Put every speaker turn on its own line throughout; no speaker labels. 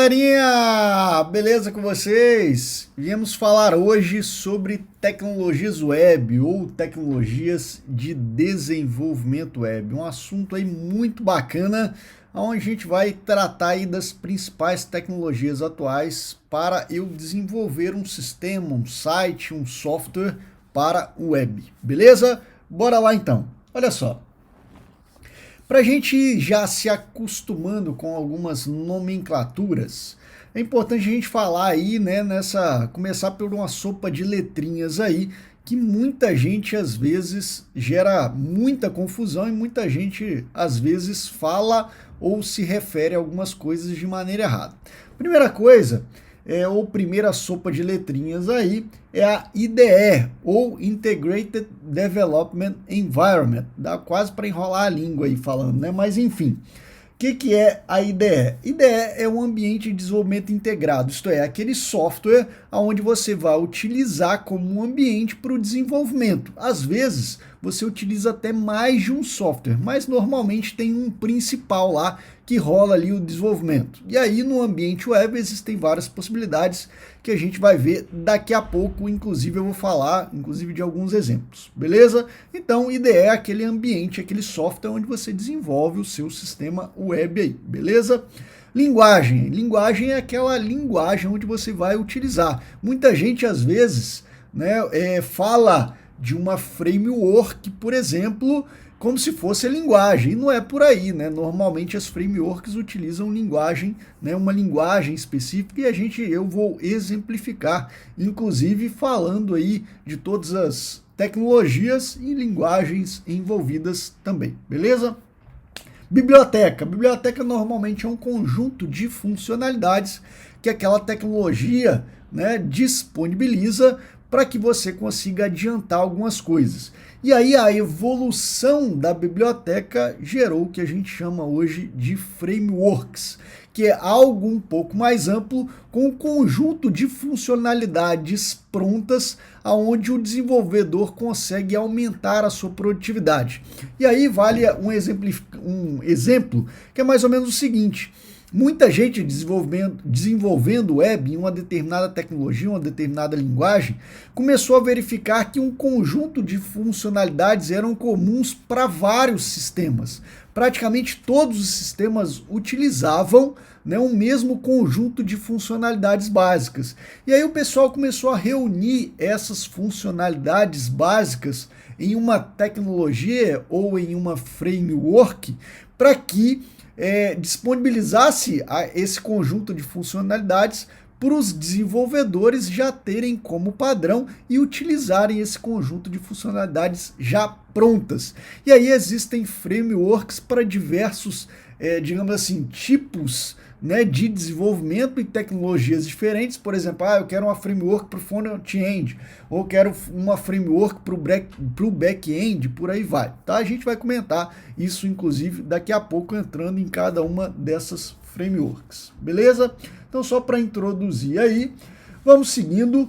galerinha! Beleza com vocês? Viemos falar hoje sobre tecnologias web ou tecnologias de desenvolvimento web. Um assunto aí muito bacana, onde a gente vai tratar aí das principais tecnologias atuais para eu desenvolver um sistema, um site, um software para o web. Beleza? Bora lá então. Olha só. Para a gente ir já se acostumando com algumas nomenclaturas, é importante a gente falar aí, né, começar por uma sopa de letrinhas aí, que muita gente às vezes gera muita confusão e muita gente às vezes fala ou se refere a algumas coisas de maneira errada. Primeira coisa, ou primeira sopa de letrinhas aí, é a IDE, ou Integrated Development Environment. Dá quase para enrolar a língua aí falando, né? Mas enfim, o que é a IDE? IDE é um ambiente de desenvolvimento integrado, isto é, aquele software onde você vai utilizar como um ambiente para o desenvolvimento. Às vezes, você utiliza até mais de um software, mas normalmente tem um principal lá que rola ali o desenvolvimento. E aí no ambiente web existem várias possibilidades que a gente vai ver daqui a pouco, inclusive eu vou falar de alguns exemplos, beleza? Então IDE é aquele ambiente, aquele software onde você desenvolve o seu sistema web aí, beleza? Linguagem. Linguagem é aquela linguagem onde você vai utilizar. Muita gente às vezes, né, fala de uma framework, por exemplo, como se fosse a linguagem, e não é por aí, né? Normalmente as frameworks utilizam linguagem, né? Uma linguagem específica, e eu vou exemplificar, inclusive falando aí de todas as tecnologias e linguagens envolvidas também, beleza? Biblioteca. Biblioteca normalmente é um conjunto de funcionalidades que aquela tecnologia, né, disponibiliza para que você consiga adiantar algumas coisas. E aí a evolução da biblioteca gerou o que a gente chama hoje de frameworks, que é algo um pouco mais amplo, com um conjunto de funcionalidades prontas, aonde o desenvolvedor consegue aumentar a sua produtividade. E aí vale um exemplo que é mais ou menos o seguinte: muita gente desenvolvendo web em uma determinada tecnologia, uma determinada linguagem, começou a verificar que um conjunto de funcionalidades eram comuns para vários sistemas. Praticamente todos os sistemas utilizavam, né, um mesmo conjunto de funcionalidades básicas. E aí o pessoal começou a reunir essas funcionalidades básicas em uma tecnologia ou em uma framework para que disponibilizasse esse conjunto de funcionalidades para os desenvolvedores já terem como padrão e utilizarem esse conjunto de funcionalidades já prontas. E aí existem frameworks para diversos, digamos assim, tipos, né, de desenvolvimento e tecnologias diferentes. Por exemplo, eu quero uma framework para o front-end, ou quero uma framework para o back-end, por aí vai. Tá? A gente vai comentar isso, inclusive, daqui a pouco, entrando em cada uma dessas frameworks. Beleza? Então, só para introduzir aí, vamos seguindo.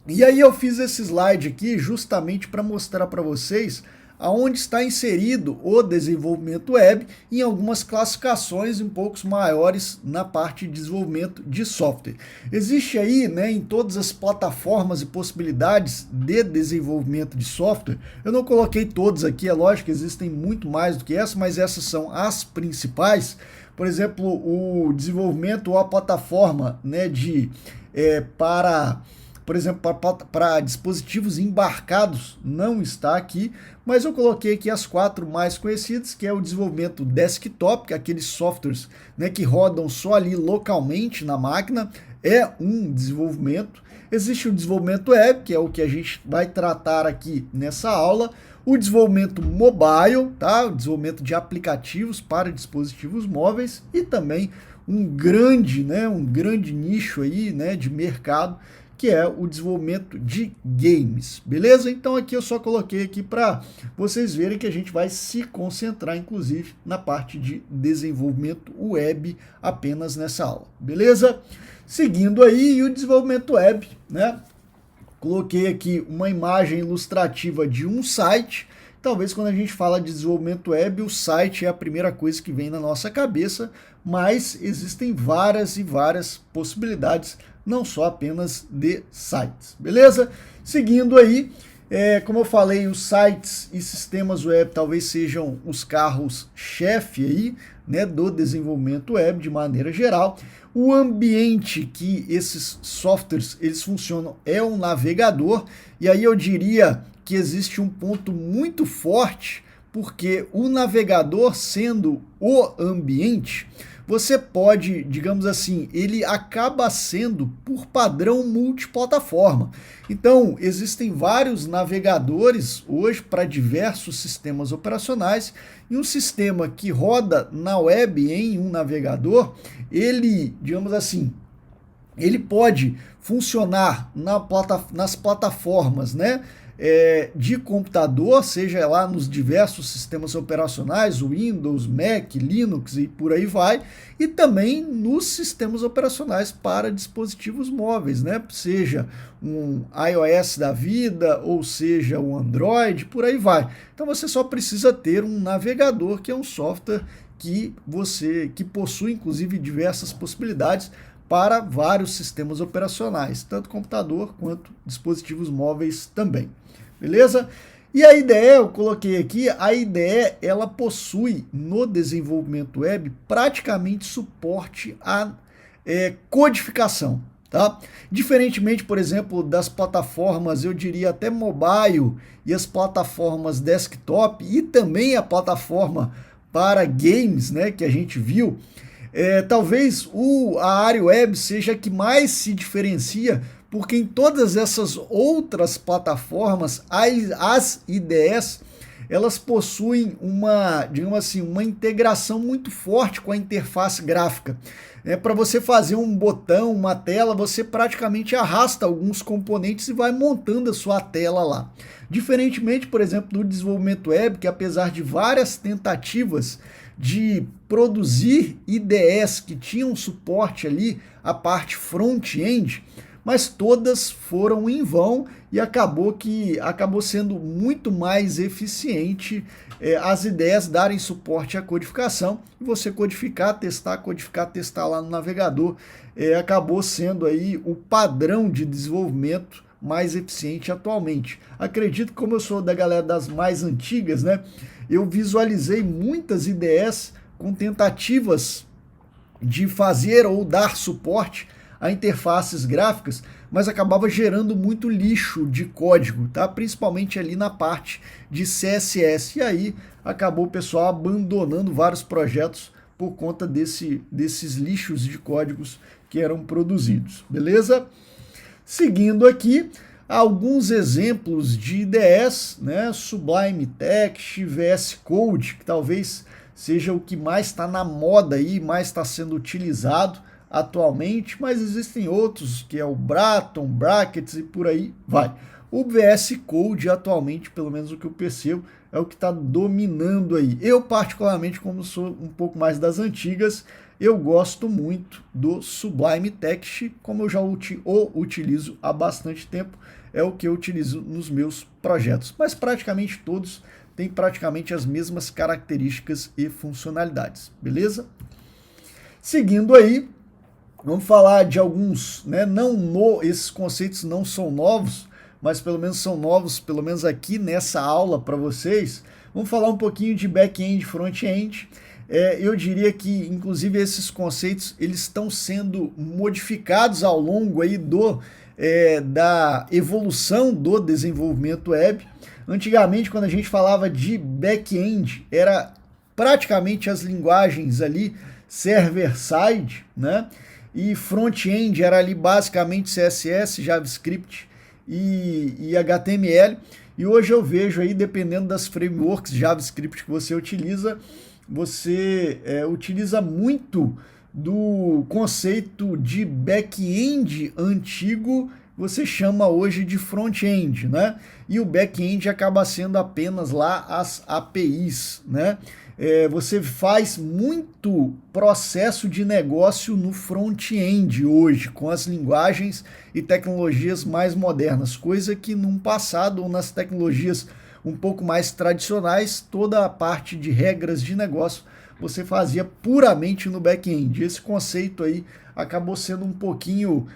E aí eu fiz esse slide aqui justamente para mostrar para vocês aonde está inserido o desenvolvimento web em algumas classificações um pouco maiores na parte de desenvolvimento de software. Existe aí, né, em todas as plataformas e possibilidades de desenvolvimento de software. Eu não coloquei todos aqui, é lógico que existem muito mais do que essa, mas essas são as principais. Por exemplo, o desenvolvimento ou a plataforma, né, por exemplo, para dispositivos embarcados não está aqui, mas eu coloquei aqui as 4 mais conhecidas, que é o desenvolvimento desktop, que é aqueles softwares, né, que rodam só ali localmente na máquina, é um desenvolvimento. Existe o desenvolvimento web, que é o que a gente vai tratar aqui nessa aula, o desenvolvimento mobile, tá? O desenvolvimento de aplicativos para dispositivos móveis, e também um grande nicho aí, né, de mercado, que é o desenvolvimento de games, beleza? Então aqui eu só coloquei aqui para vocês verem que a gente vai se concentrar, inclusive, na parte de desenvolvimento web apenas nessa aula, beleza? Seguindo aí, o desenvolvimento web, né? Coloquei aqui uma imagem ilustrativa de um site. talvez quando a gente fala de desenvolvimento web, o site é a primeira coisa que vem na nossa cabeça, mas existem várias e várias possibilidades, não só apenas de sites, beleza? Seguindo aí, como eu falei, os sites e sistemas web talvez sejam os carros-chefe aí, né, do desenvolvimento web de maneira geral. O ambiente que esses softwares eles funcionam é um navegador, e aí eu diria que existe um ponto muito forte, porque o navegador sendo o ambiente, você pode, digamos assim, ele acaba sendo, por padrão, multiplataforma. Então, existem vários navegadores hoje para diversos sistemas operacionais, e um sistema que roda na web em um navegador, ele, digamos assim, ele pode funcionar nas plataformas, né? De computador, seja lá nos diversos sistemas operacionais, Windows, Mac, Linux e por aí vai, e também nos sistemas operacionais para dispositivos móveis, né? Seja um iOS da vida, ou seja um Android, por aí vai. Então você só precisa ter um navegador, que é um software que possui inclusive diversas possibilidades para vários sistemas operacionais, tanto computador quanto dispositivos móveis também. Beleza? E a IDE, eu coloquei aqui, a IDE, ela possui no desenvolvimento web praticamente suporte à codificação, tá? Diferentemente, por exemplo, das plataformas, eu diria até mobile e as plataformas desktop e também a plataforma para games, né, que a gente viu, talvez a área web seja a que mais se diferencia, porque em todas essas outras plataformas, as IDEs, elas possuem digamos assim, uma integração muito forte com a interface gráfica. Para você fazer um botão, uma tela, você praticamente arrasta alguns componentes e vai montando a sua tela lá. Diferentemente, por exemplo, do desenvolvimento web, que apesar de várias tentativas de produzir IDEs que tinham suporte ali, a parte front-end, mas todas foram em vão e acabou sendo muito mais eficiente as IDEs darem suporte à codificação, e você codificar, testar lá no navegador, acabou sendo aí o padrão de desenvolvimento mais eficiente atualmente. Acredito que, como eu sou da galera das mais antigas, né, eu visualizei muitas IDEs com tentativas de fazer ou dar suporte a interfaces gráficas, mas acabava gerando muito lixo de código, tá? Principalmente ali na parte de CSS. E aí acabou o pessoal abandonando vários projetos por conta desses lixos de códigos que eram produzidos, beleza? Seguindo aqui, alguns exemplos de IDEs, né? Sublime Text, VS Code, que talvez seja o que mais está na moda aí, mais está sendo utilizado atualmente, mas existem outros, que é o Braton, Brackets e por aí vai. O VS Code atualmente, pelo menos o que eu percebo, é o que está dominando aí. Eu particularmente, como sou um pouco mais das antigas, eu gosto muito do Sublime Text, como eu já o utilizo há bastante tempo, é o que eu utilizo nos meus projetos. Mas praticamente todos têm praticamente as mesmas características e funcionalidades, beleza? Seguindo aí, vamos falar de alguns, né? Esses conceitos não são novos, mas pelo menos são novos, pelo menos aqui nessa aula para vocês. Vamos falar um pouquinho de back-end e front-end. Eu diria que, inclusive, esses conceitos eles estão sendo modificados ao longo aí da evolução do desenvolvimento web. Antigamente, quando a gente falava de back-end, era praticamente as linguagens ali server-side, né? E front-end era ali basicamente CSS, JavaScript e HTML. E hoje eu vejo aí, dependendo das frameworks JavaScript que você utiliza muito do conceito de back-end antigo, você chama hoje de front-end, né? E o back-end acaba sendo apenas lá as APIs, né? Você faz muito processo de negócio no front-end hoje, com as linguagens e tecnologias mais modernas, coisa que num passado, ou nas tecnologias um pouco mais tradicionais, toda a parte de regras de negócio você fazia puramente no back-end. Esse conceito aí acabou sendo um pouquinho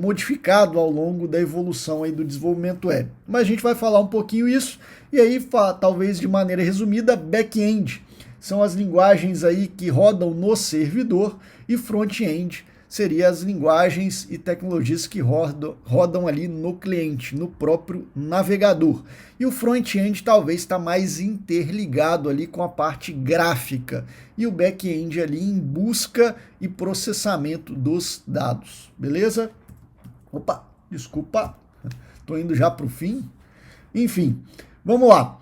modificado ao longo da evolução aí do desenvolvimento web. Mas a gente vai falar um pouquinho isso, e aí talvez de maneira resumida, back-end são as linguagens aí que rodam no servidor, e front-end seriam as linguagens e tecnologias que rodam ali no cliente, no próprio navegador. E o front-end talvez está mais interligado ali com a parte gráfica, e o back-end ali em busca e processamento dos dados, beleza? Opa, desculpa, estou indo já para o fim. Enfim, vamos lá.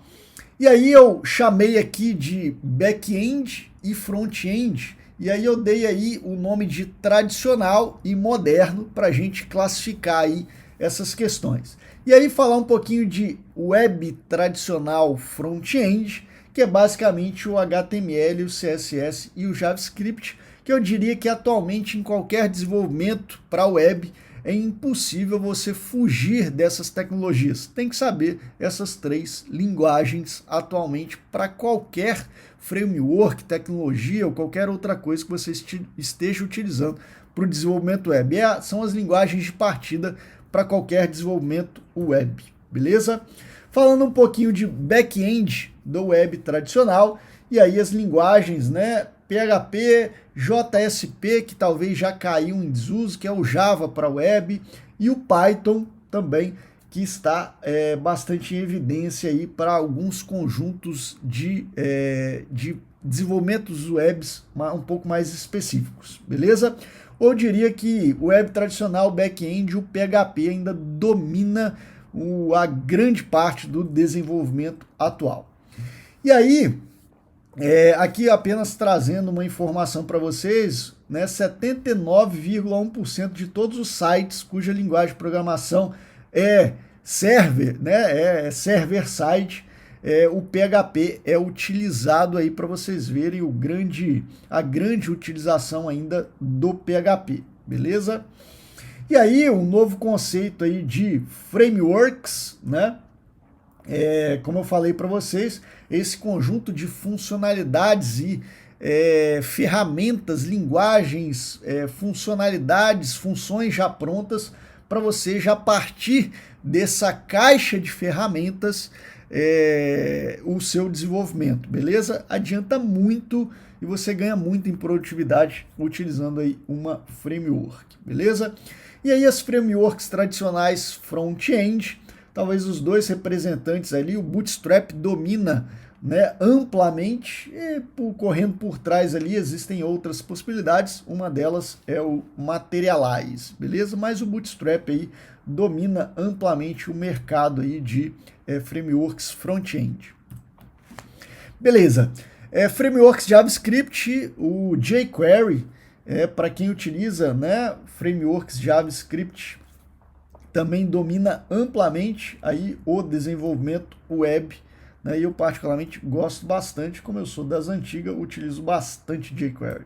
E aí eu chamei aqui de back-end e front-end, e aí eu dei aí o nome de tradicional e moderno para a gente classificar aí essas questões. E aí falar um pouquinho de web tradicional front-end, que é basicamente o HTML, o CSS e o JavaScript, que eu diria que atualmente em qualquer desenvolvimento para web é impossível você fugir dessas tecnologias. Tem que saber essas três linguagens atualmente para qualquer framework, tecnologia ou qualquer outra coisa que você esteja utilizando para o desenvolvimento web. São as linguagens de partida para qualquer desenvolvimento web, beleza? Falando um pouquinho de back-end do web tradicional, e aí as linguagens, né? PHP, JSP, que talvez já caiu em desuso, que é o Java para web, e o Python também, que está bastante em evidência aí para alguns conjuntos de desenvolvimentos webs um pouco mais específicos, beleza? Ou eu diria que o web tradicional, back-end, o PHP ainda domina a grande parte do desenvolvimento atual. E aí, aqui apenas trazendo uma informação para vocês, né, 79,1% de todos os sites cuja linguagem de programação é server, né, é server-side, o PHP é utilizado aí para vocês verem a grande utilização ainda do PHP, beleza? E aí um novo conceito aí de frameworks, né? Como eu falei para vocês, esse conjunto de funcionalidades e ferramentas, linguagens, funcionalidades, funções já prontas para você já partir dessa caixa de ferramentas o seu desenvolvimento, beleza? Adianta muito e você ganha muito em produtividade utilizando aí uma framework, beleza? E aí as frameworks tradicionais front-end, talvez os dois representantes ali, o Bootstrap domina, né, amplamente, e correndo por trás ali existem outras possibilidades, uma delas é o Materialize, beleza? Mas o Bootstrap aí domina amplamente o mercado aí de frameworks front-end. Beleza, frameworks JavaScript, o jQuery, para quem utiliza, né, frameworks JavaScript, também domina amplamente aí o desenvolvimento web, né, e eu particularmente gosto bastante, como eu sou das antigas, utilizo bastante jQuery.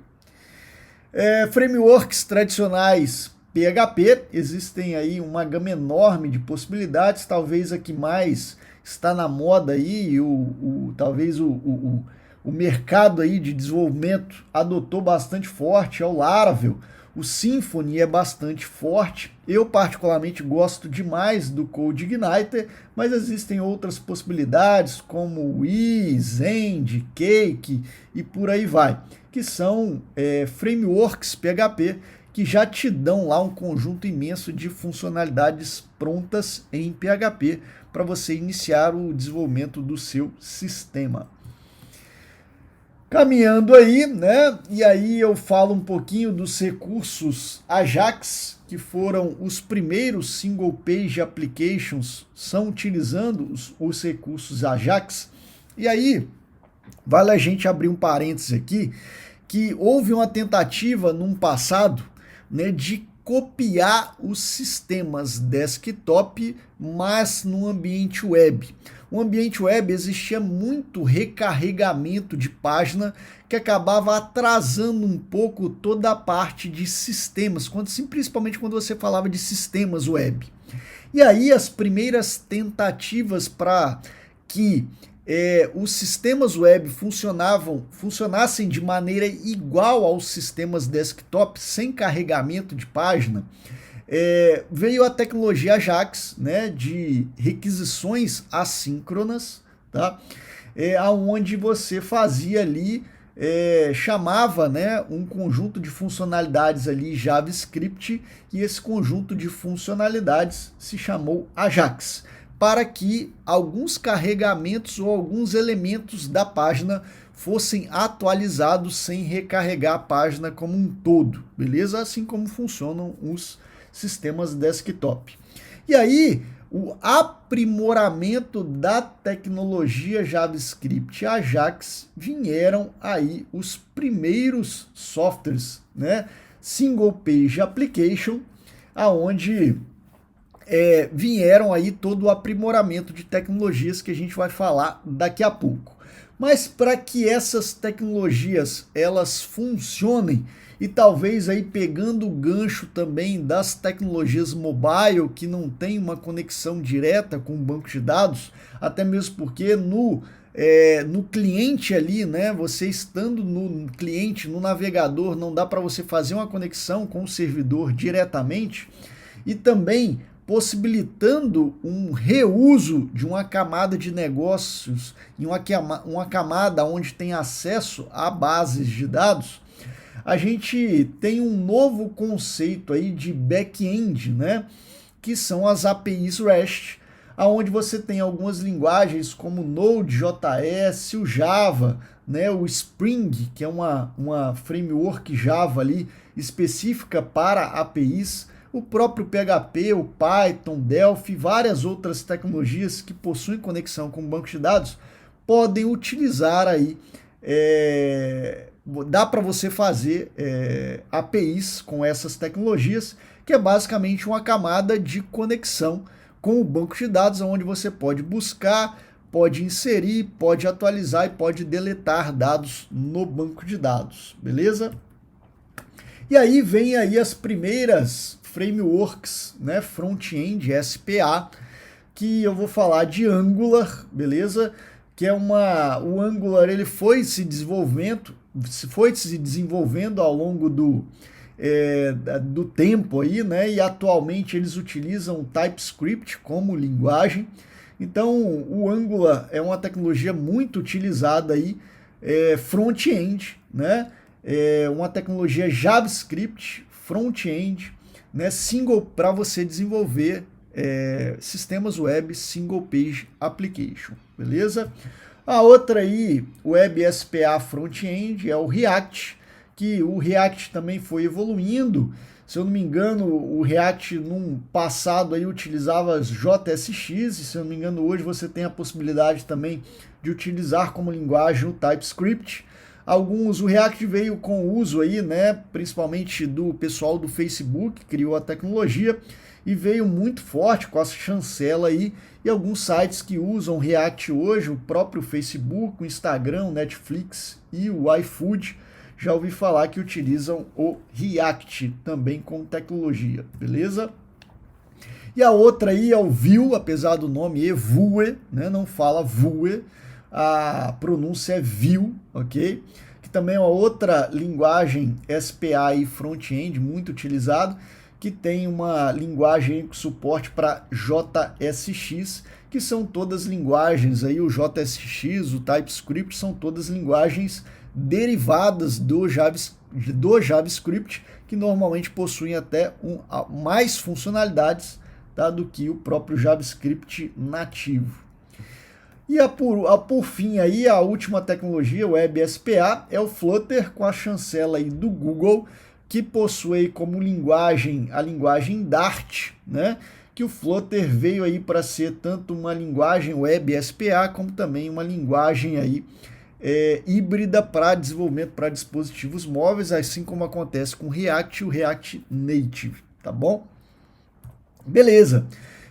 Frameworks tradicionais PHP, existem aí uma gama enorme de possibilidades, talvez a que mais está na moda aí, talvez o mercado aí de desenvolvimento adotou bastante forte, é o Laravel. O Symfony é bastante forte. Eu particularmente gosto demais do CodeIgniter, mas existem outras possibilidades como Wiz, Zend, Cake e por aí vai, que são frameworks PHP que já te dão lá um conjunto imenso de funcionalidades prontas em PHP para você iniciar o desenvolvimento do seu sistema. Caminhando aí, né? E aí eu falo um pouquinho dos recursos Ajax, que foram os primeiros single page applications, são utilizando os recursos Ajax. E aí, vale a gente abrir um parênteses aqui, que houve uma tentativa num passado, né, de copiar os sistemas desktop, mas no ambiente web. O ambiente web existia muito recarregamento de página que acabava atrasando um pouco toda a parte de sistemas, principalmente quando você falava de sistemas web. E aí as primeiras tentativas para que os sistemas web funcionassem de maneira igual aos sistemas desktop, sem carregamento de página, veio a tecnologia Ajax, né, de requisições assíncronas, tá? Onde você fazia ali, chamava, né, um conjunto de funcionalidades ali JavaScript, e esse conjunto de funcionalidades se chamou Ajax, para que alguns carregamentos ou alguns elementos da página fossem atualizados sem recarregar a página como um todo, beleza? Assim como funcionam os sistemas desktop. E aí, o aprimoramento da tecnologia JavaScript Ajax, vieram aí os primeiros softwares, né? Single Page Application, aonde vieram aí todo o aprimoramento de tecnologias que a gente vai falar daqui a pouco. Mas para que essas tecnologias elas funcionem, e talvez aí pegando o gancho também das tecnologias mobile, que não tem uma conexão direta com o banco de dados, até mesmo porque no cliente ali, né, você estando no cliente, no navegador, não dá para você fazer uma conexão com o servidor diretamente, e também possibilitando um reuso de uma camada de negócios em uma camada onde tem acesso a bases de dados, a gente tem um novo conceito aí de back-end, né, que são as APIs REST, onde você tem algumas linguagens como Node.js, o Java, né, o Spring, que é uma framework Java ali específica para APIs, o próprio PHP, o Python, Delphi, várias outras tecnologias que possuem conexão com o banco de dados, podem utilizar aí, dá para você fazer APIs com essas tecnologias, que é basicamente uma camada de conexão com o banco de dados, onde você pode buscar, pode inserir, pode atualizar e pode deletar dados no banco de dados, beleza? E aí vem aí as primeiras frameworks, né, front-end, SPA, que eu vou falar de Angular, beleza? Que é o Angular, ele foi se desenvolvendo ao longo do tempo aí, né? E atualmente eles utilizam TypeScript como linguagem. Então, o Angular é uma tecnologia muito utilizada aí, front-end, né? Uma tecnologia JavaScript, front-end, né, para você desenvolver sistemas web Single Page Application, beleza? A outra aí, Web SPA Front-end, é o React, que o React também foi evoluindo. Se eu não me engano, o React num passado aí utilizava JSX, e se eu não me engano hoje você tem a possibilidade também de utilizar como linguagem o TypeScript. O React veio com o uso aí, né, principalmente do pessoal do Facebook, que criou a tecnologia, e veio muito forte com a chancela aí, e alguns sites que usam React hoje, o próprio Facebook, o Instagram, o Netflix e o iFood, já ouvi falar que utilizam o React também com tecnologia, beleza? E a outra aí é o Vue, apesar do nome Vue, né, não fala Vue, a pronúncia é Vue, ok? Que também é uma outra linguagem SPA e front-end muito utilizado, que tem uma linguagem com suporte para JSX, que são todas linguagens aí, o JSX, o TypeScript, são todas linguagens derivadas do JavaScript, que normalmente possuem até mais funcionalidades, tá, do que o próprio JavaScript nativo. E por fim, aí, a última tecnologia, o Web SPA, é o Flutter, com a chancela aí do Google, que possui como linguagem a linguagem Dart, né? Que o Flutter veio aí para ser tanto uma linguagem Web SPA, como também uma linguagem aí, híbrida para desenvolvimento para dispositivos móveis, assim como acontece com o React e o React Native, tá bom? Beleza.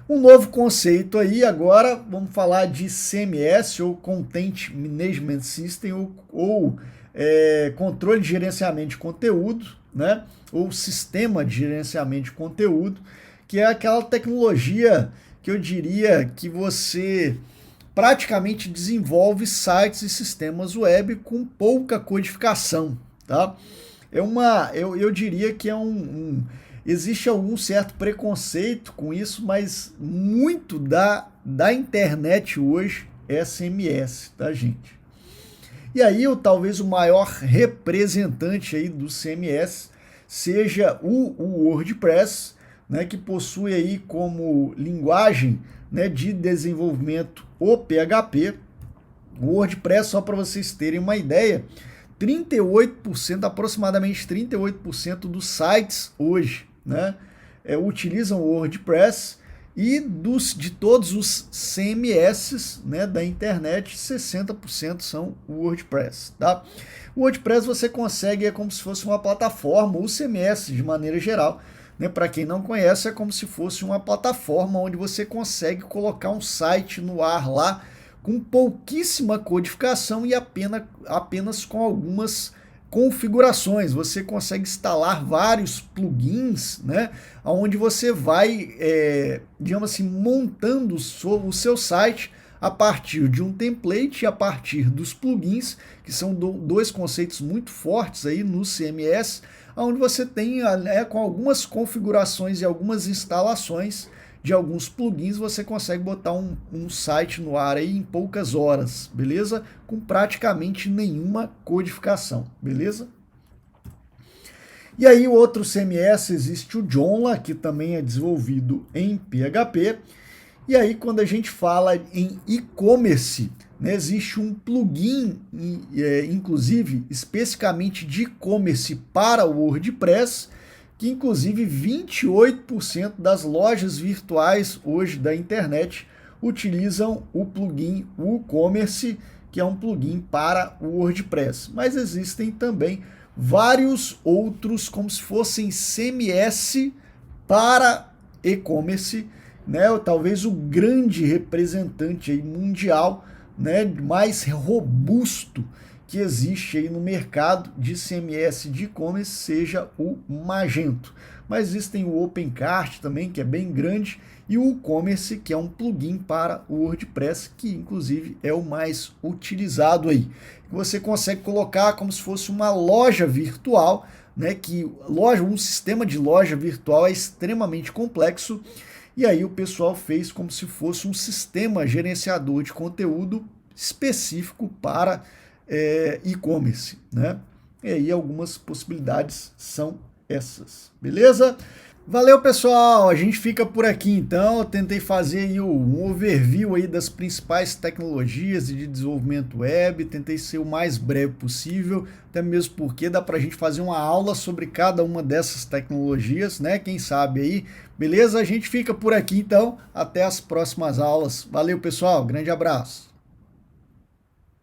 Um novo conceito aí, agora vamos falar de CMS, ou Content Management System, ou controle de gerenciamento de conteúdo, né? Ou sistema de gerenciamento de conteúdo, que é aquela tecnologia que eu diria que você praticamente desenvolve sites e sistemas web com pouca codificação, tá? Eu diria que existe algum certo preconceito com isso, mas muito da internet hoje é CMS, tá, gente? E aí, talvez o maior representante aí do CMS seja o WordPress, né, que possui aí como linguagem, né, de desenvolvimento o PHP. O WordPress, só para vocês terem uma ideia, 38%, aproximadamente 38% dos sites hoje, né, utilizam o WordPress, e de todos os CMS, né, da internet, 60% são o WordPress, tá? O WordPress você consegue, é como se fosse uma plataforma, o CMS de maneira geral, né, para quem não conhece, é como se fosse uma plataforma onde você consegue colocar um site no ar lá com pouquíssima codificação e apenas com algumas configurações. Você consegue instalar vários plugins, né, onde você vai, digamos assim, montando o seu site a partir de um template e a partir dos plugins, que são dois conceitos muito fortes aí no CMS, onde você tem, com algumas configurações e algumas instalações de alguns plugins, você consegue botar um site no ar aí em poucas horas, beleza? Com praticamente nenhuma codificação, beleza? E aí o outro CMS, existe o Joomla, que também é desenvolvido em PHP. E aí quando a gente fala em e-commerce, né, existe um plugin, inclusive especificamente de e-commerce para o WordPress, que inclusive 28% das lojas virtuais hoje da internet utilizam o plugin WooCommerce, que é um plugin para o WordPress. Mas existem também vários outros, como se fossem CMS para e-commerce, né? Talvez o grande representante aí mundial, né, mais robusto que existe aí no mercado de CMS de e-commerce seja o Magento. Mas existem o OpenCart também, que é bem grande, e o WooCommerce, que é um plugin para o WordPress, que inclusive é o mais utilizado aí. Você consegue colocar como se fosse uma loja virtual, né, um sistema de loja virtual é extremamente complexo, e aí o pessoal fez como se fosse um sistema gerenciador de conteúdo específico para e-commerce, né? E aí algumas possibilidades são essas, beleza? Valeu, pessoal, a gente fica por aqui então. Eu tentei fazer aí um overview aí das principais tecnologias de desenvolvimento web, tentei ser o mais breve possível, até mesmo porque dá pra gente fazer uma aula sobre cada uma dessas tecnologias, né? Quem sabe aí, beleza? A gente fica por aqui então, até as próximas aulas. Valeu, pessoal, grande abraço.